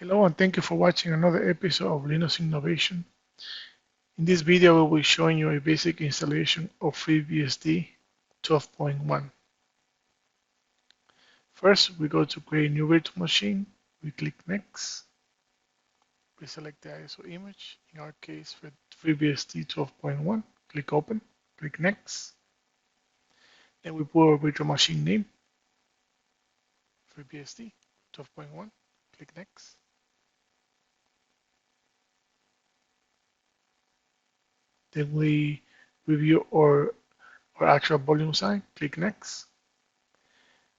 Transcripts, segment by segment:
Hello and thank you for watching another episode of Linux Innovation. In this video, I will be showing you a basic installation of FreeBSD 12.1. First, we go to create a new virtual machine. We click Next. We select the ISO image. In our case, for FreeBSD 12.1, click Open. Click Next. Then we put our virtual machine name, FreeBSD 12.1. Click Next. Then we review our actual volume sign. Click Next.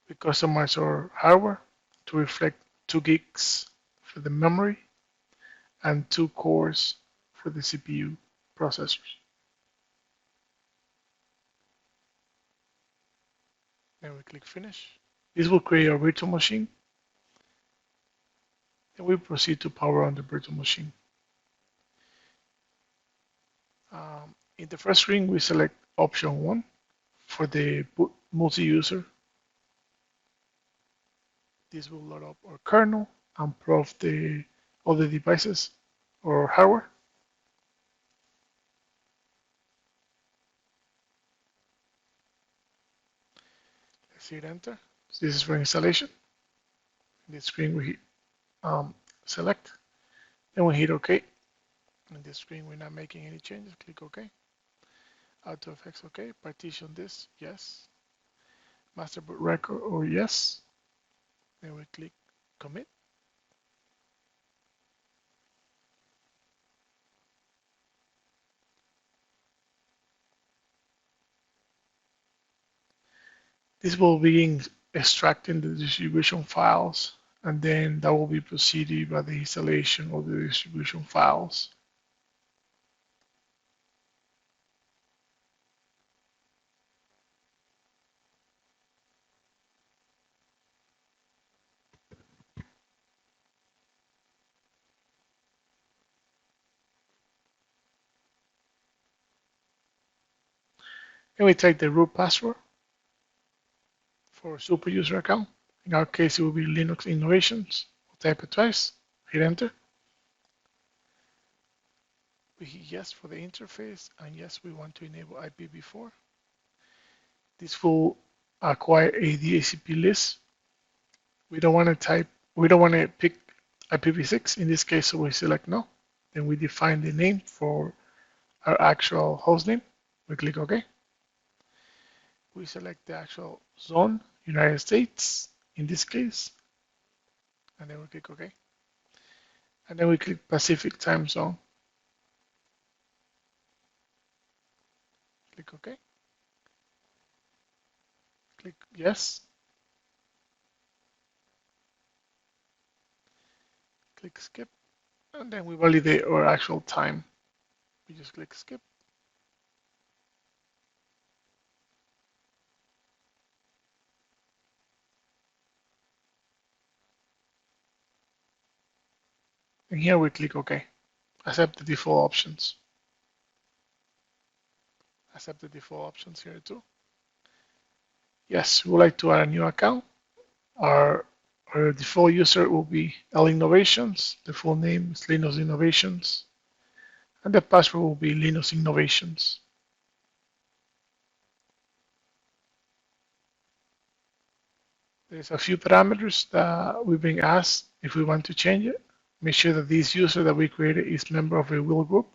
We customize our hardware to reflect 2 gigs for the memory and 2 cores for the CPU processors. Then we click Finish. This will create our virtual machine. Then we proceed to power on the virtual machine. In the first screen, we select option 1 for the multi-user. This will load up our kernel and probe all the devices or hardware. Let's hit enter. So this is for installation. In this screen, we hit select. Then we hit OK. In this screen, we're not making any changes. Click OK. Auto effects OK. Partition this, yes. Master boot record or yes. Then we click commit. This will begin extracting the distribution files, and then that will be preceded by the installation of the distribution files. Then we take the root password for a super user account. In our case, it will be Linux Innovations. We'll type it twice, hit enter. We hit yes for the interface, and yes, we want to enable IPv4. This will acquire a DHCP list. We don't want to pick IPv6 in this case, so we select no. Then we define the name for our actual host name. We click OK. We select the actual zone, United States, in this case, and then we click OK. And then we click Pacific time zone. Click OK. Click yes. Click skip. And then we validate our actual time. We just click skip. And here we click OK. Accept the default options. Accept the default options here too. Yes, we would like to add a new account. Our default user will be L Innovations. The full name is Linux Innovations. And the password will be Linux Innovations. There's a few parameters that we've been asked if we want to change it. Make sure that this user that we created is member of a will group.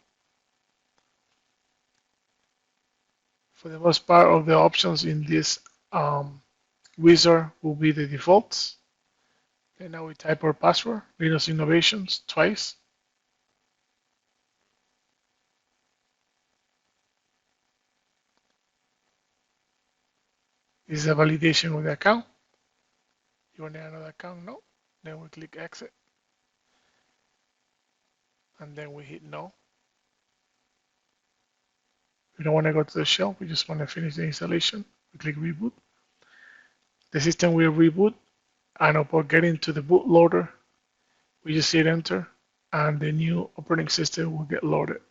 For the most part of the options in this wizard will be the defaults. And now we type our password, Linux Innovations, twice. This is a validation of the account. You want to add another account? No. Then we click exit. And then we hit no. We don't want to go to the shell. We just want to finish the installation. We click reboot. The system will reboot. And upon getting to the bootloader, we just hit enter. And the new operating system will get loaded.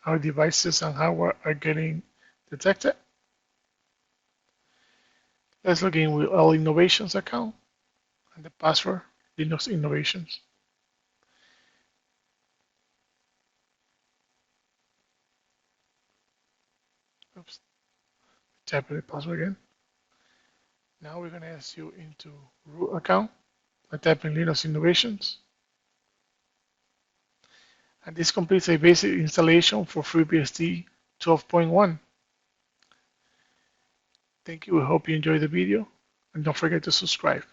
our devices and hardware are getting detected. Let's log in with All Innovations account and the password Linux Innovations. Oops, type in the password again. Now we're going to ask you into root account by typing Linux Innovations. And this completes a basic installation for FreeBSD 12.1. Thank you. I hope you enjoyed the video and don't forget to subscribe.